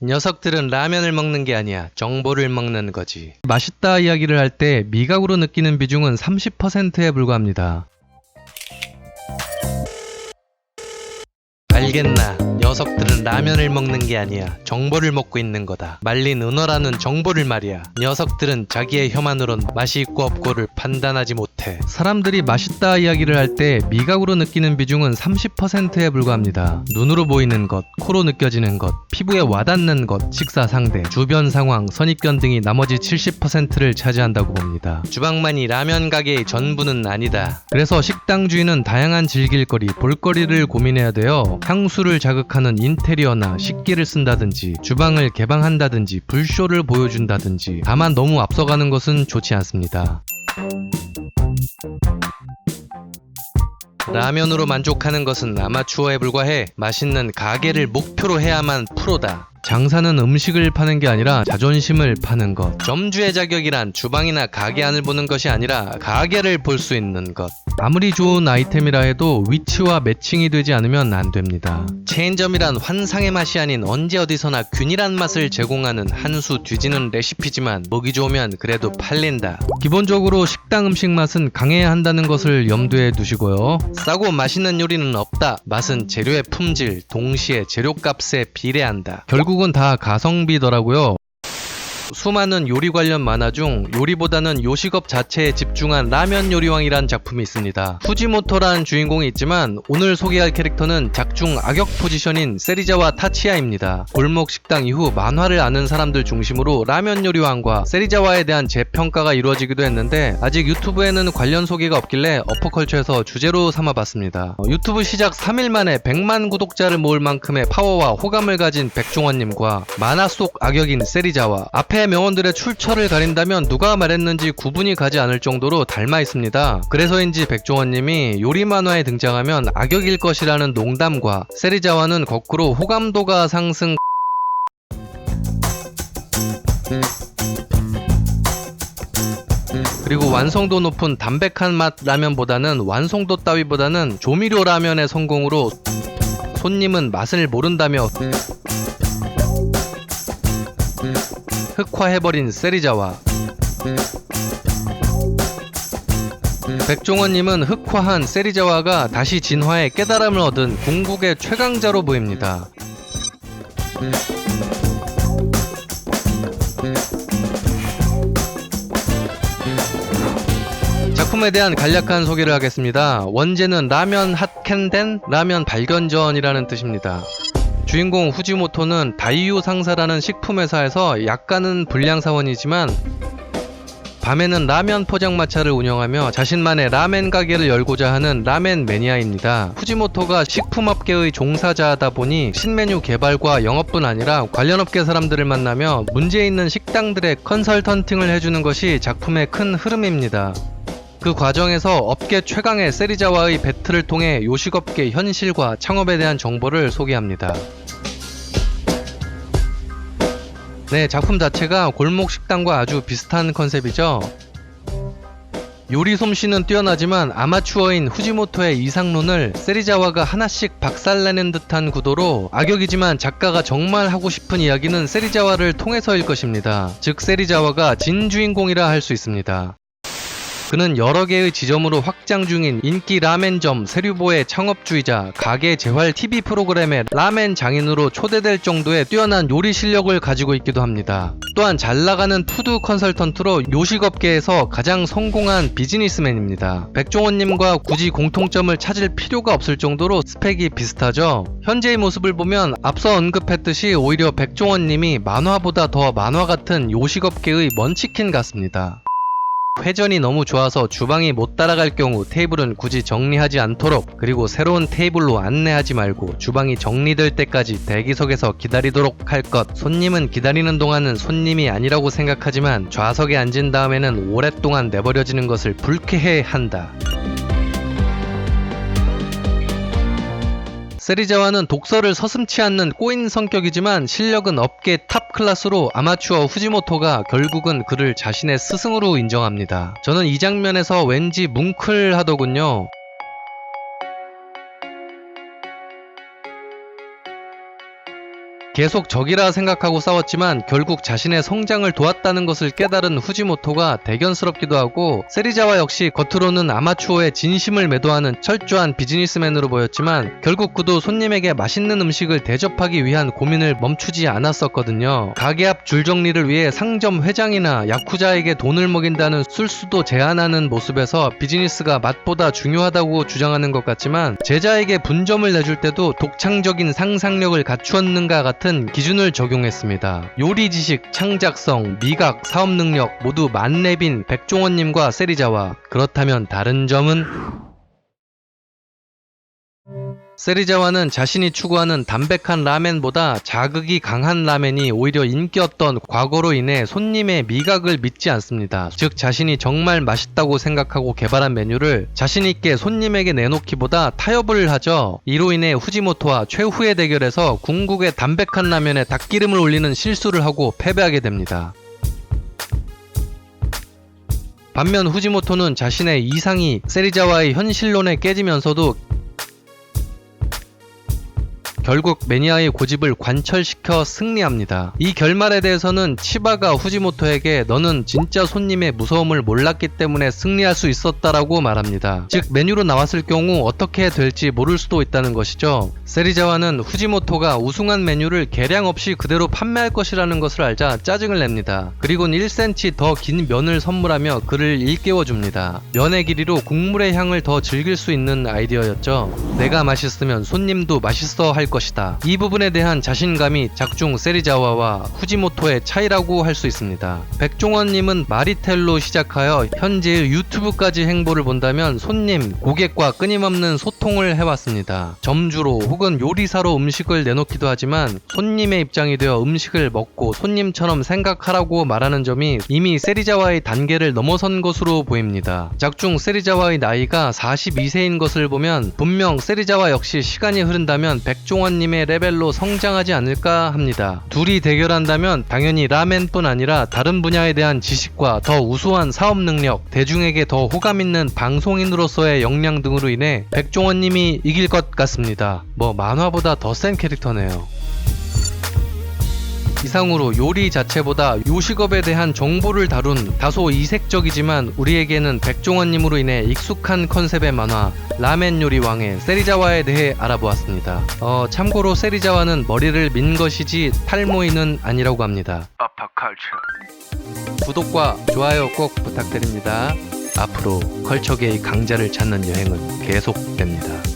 녀석들은 라면을 먹는 게 아니야. 정보를 먹는 거지. 맛있다 이야기를 할 때 미각으로 느끼는 비중은 30%에 불과합니다. 알겠나? 녀석들은 라면을 먹는 게 아니야. 정보를 먹고 있는 거다. 말린 은어라는 정보를 말이야. 녀석들은 자기의 혀만으론 맛이 있고 없고를 판단하지 못해. 사람들이 맛있다 이야기를 할 때 미각으로 느끼는 비중은 30%에 불과합니다. 눈으로 보이는 것, 코로 느껴지는 것, 피부에 와닿는 것, 식사 상대, 주변 상황, 선입견 등이 나머지 70%를 차지한다고 봅니다. 주방만이 라면 가게의 전부는 아니다. 그래서 식당 주인은 다양한 즐길거리, 볼거리를 고민해야 돼요. 향수를 자극하는 인테리어나 식기를 쓴다든지 주방을 개방한다든지 불쇼를 보여준다든지. 다만 너무 앞서가는 것은 좋지 않습니다. 라면으로 만족하는 것은 아마추어에 불과해. 맛있는 가게를 목표로 해야만 프로다. 장사는 음식을 파는 게 아니라 자존심을 파는 것. 점주의 자격이란 주방이나 가게 안을 보는 것이 아니라 가게를 볼 수 있는 것. 아무리 좋은 아이템이라 해도 위치와 매칭이 되지 않으면 안 됩니다. 체인점이란 환상의 맛이 아닌 언제 어디서나 균일한 맛을 제공하는 한 수 뒤지는 레시피지만 먹이 좋으면 그래도 팔린다. 기본적으로 식당 음식 맛은 강해야 한다는 것을 염두에 두시고요. 싸고 맛있는 요리는 없다. 맛은 재료의 품질, 동시에 재료값에 비례한다. 결국은 다 가성비더라고요. 수많은 요리 관련 만화 중 요리보다는 요식업 자체에 집중한 라면 요리왕이란 작품이 있습니다. 후지모토라는 주인공이 있지만 오늘 소개할 캐릭터는 작중 악역 포지션인 세리자와 타치야입니다. 골목 식당 이후 만화를 아는 사람들 중심으로 라면 요리왕과 세리자와에 대한 재평가가 이루어지기도 했는데 아직 유튜브에는 관련 소개가 없길래 어퍼컬처에서 주제로 삼아봤습니다. 유튜브 시작 3일 만에 100만 구독자를 모을 만큼의 파워와 호감을 가진 백종원님과 만화 속 악역인 세리자와 앞에 명언들의 출처를 가린다면 누가 말했는지 구분이 가지 않을 정도로 닮아 있습니다. 그래서인지 백종원님이 요리 만화에 등장하면 악역일 것이라는 농담과 세리자와는 거꾸로 호감도가 상승. 그리고 완성도 높은 담백한 맛 라면보다는 완성도 따위보다는 조미료 라면의 성공으로 손님은 맛을 모른다며 흑화해버린 세리자와 백종원님은 흑화한 세리자와가 다시 진화해 깨달음을 얻은 궁극의 최강자로 보입니다. 작품에 대한 간략한 소개를 하겠습니다. 원제는 라면 핫캔된 라면 발견전이라는 뜻입니다. 주인공 후지모토는 다이유 상사라는 식품회사에서 약간은 불량사원이지만 밤에는 라면 포장마차를 운영하며 자신만의 라멘 가게를 열고자 하는 라멘 매니아입니다. 후지모토가 식품업계의 종사자다 보니 신메뉴 개발과 영업뿐 아니라 관련업계 사람들을 만나며 문제 있는 식당들의 컨설턴팅을 해주는 것이 작품의 큰 흐름입니다. 그 과정에서 업계 최강의 세리자와의 배틀을 통해 요식업계 현실과 창업에 대한 정보를 소개합니다. 네, 작품 자체가 골목 식당과 아주 비슷한 컨셉이죠. 요리 솜씨는 뛰어나지만 아마추어인 후지모토의 이상론을 세리자와가 하나씩 박살내는 듯한 구도로 악역이지만 작가가 정말 하고 싶은 이야기는 세리자와를 통해서일 것입니다. 즉 세리자와가 진주인공이라 할 수 있습니다. 그는 여러 개의 지점으로 확장 중인 인기 라멘점 세류보의 창업주이자 가게 재활 TV 프로그램의 라멘 장인으로 초대될 정도의 뛰어난 요리 실력을 가지고 있기도 합니다. 또한 잘나가는 푸드 컨설턴트로 요식업계에서 가장 성공한 비즈니스맨입니다. 백종원님과 굳이 공통점을 찾을 필요가 없을 정도로 스펙이 비슷하죠. 현재의 모습을 보면 앞서 언급했듯이 오히려 백종원님이 만화보다 더 만화 같은 요식업계의 먼치킨 같습니다. 회전이 너무 좋아서 주방이 못 따라갈 경우 테이블은 굳이 정리하지 않도록, 그리고 새로운 테이블로 안내하지 말고 주방이 정리될 때까지 대기석에서 기다리도록 할 것. 손님은 기다리는 동안은 손님이 아니라고 생각하지만 좌석에 앉은 다음에는 오랫동안 내버려지는 것을 불쾌해 한다. 세리자와는 독서를 서슴지 않는 꼬인 성격이지만 실력은 업계 탑 클래스로 아마추어 후지모토가 결국은 그를 자신의 스승으로 인정합니다. 저는 이 장면에서 왠지 뭉클하더군요. 계속 적이라 생각하고 싸웠지만 결국 자신의 성장을 도왔다는 것을 깨달은 후지모토가 대견스럽기도 하고, 세리자와 역시 겉으로는 아마추어의 진심을 매도하는 철저한 비즈니스맨으로 보였지만 결국 그도 손님에게 맛있는 음식을 대접하기 위한 고민을 멈추지 않았었거든요. 가게 앞 줄 정리를 위해 상점 회장이나 야쿠자에게 돈을 먹인다는 술수도 제한하는 모습에서 비즈니스가 맛보다 중요하다고 주장하는 것 같지만, 제자에게 분점을 내줄 때도 독창적인 상상력을 갖추었는가 같은 기준을 적용했습니다. 요리 지식, 창작성, 미각, 사업 능력 모두 만렙인 백종원님과 세리자와. 그렇다면 다른 점은? 세리자와는 자신이 추구하는 담백한 라멘보다 자극이 강한 라멘이 오히려 인기였던 과거로 인해 손님의 미각을 믿지 않습니다. 즉 자신이 정말 맛있다고 생각하고 개발한 메뉴를 자신있게 손님에게 내놓기보다 타협을 하죠. 이로 인해 후지모토와 최후의 대결에서 궁극의 담백한 라면에 닭기름을 올리는 실수를 하고 패배하게 됩니다. 반면 후지모토는 자신의 이상이 세리자와의 현실론에 깨지면서도 결국 매니아의 고집을 관철시켜 승리합니다. 이 결말에 대해서는 치바가 후지모토에게 너는 진짜 손님의 무서움을 몰랐기 때문에 승리할 수 있었다라고 말합니다. 즉 메뉴로 나왔을 경우 어떻게 될지 모를 수도 있다는 것이죠. 세리자와는 후지모토가 우승한 메뉴를 계량 없이 그대로 판매할 것이라는 것을 알자 짜증을 냅니다. 그리고는 1cm 더 긴 면을 선물하며 그를 일깨워줍니다. 면의 길이로 국물의 향을 더 즐길 수 있는 아이디어였죠. 내가 맛있으면 손님도 맛있어 할 것이다. 이 부분에 대한 자신감이 작중 세리자와와 후지모토의 차이라고 할 수 있습니다. 백종원님은 마리텔로 시작하여 현재의 유튜브까지 행보를 본다면 손님, 고객과 끊임없는 소통을 해왔습니다. 점주로 혹은 요리사로 음식을 내놓기도 하지만 손님의 입장이 되어 음식을 먹고 손님처럼 생각하라고 말하는 점이 이미 세리자와의 단계를 넘어선 것으로 보입니다. 작중 세리자와의 나이가 42세인 것을 보면 분명 세리자와 역시 시간이 흐른다면 백종원님의 레벨로 성장하지 않을까 합니다. 둘이 대결한다면 당연히 라멘뿐 아니라 다른 분야에 대한 지식과 더 우수한 사업 능력, 대중에게 더 호감 있는 방송인으로서의 역량 등으로 인해 백종원님이 이길 것 같습니다. 만화보다 더 센 캐릭터네요. 이상으로 요리 자체보다 요식업에 대한 정보를 다룬 다소 이색적이지만 우리에게는 백종원님으로 인해 익숙한 컨셉의 만화 라멘 요리 왕의 세리자와에 대해 알아보았습니다. 참고로 세리자와는 머리를 민 것이지 탈모인은 아니라고 합니다. 구독과 좋아요 꼭 부탁드립니다. 앞으로 컬처계의 강자를 찾는 여행은 계속됩니다.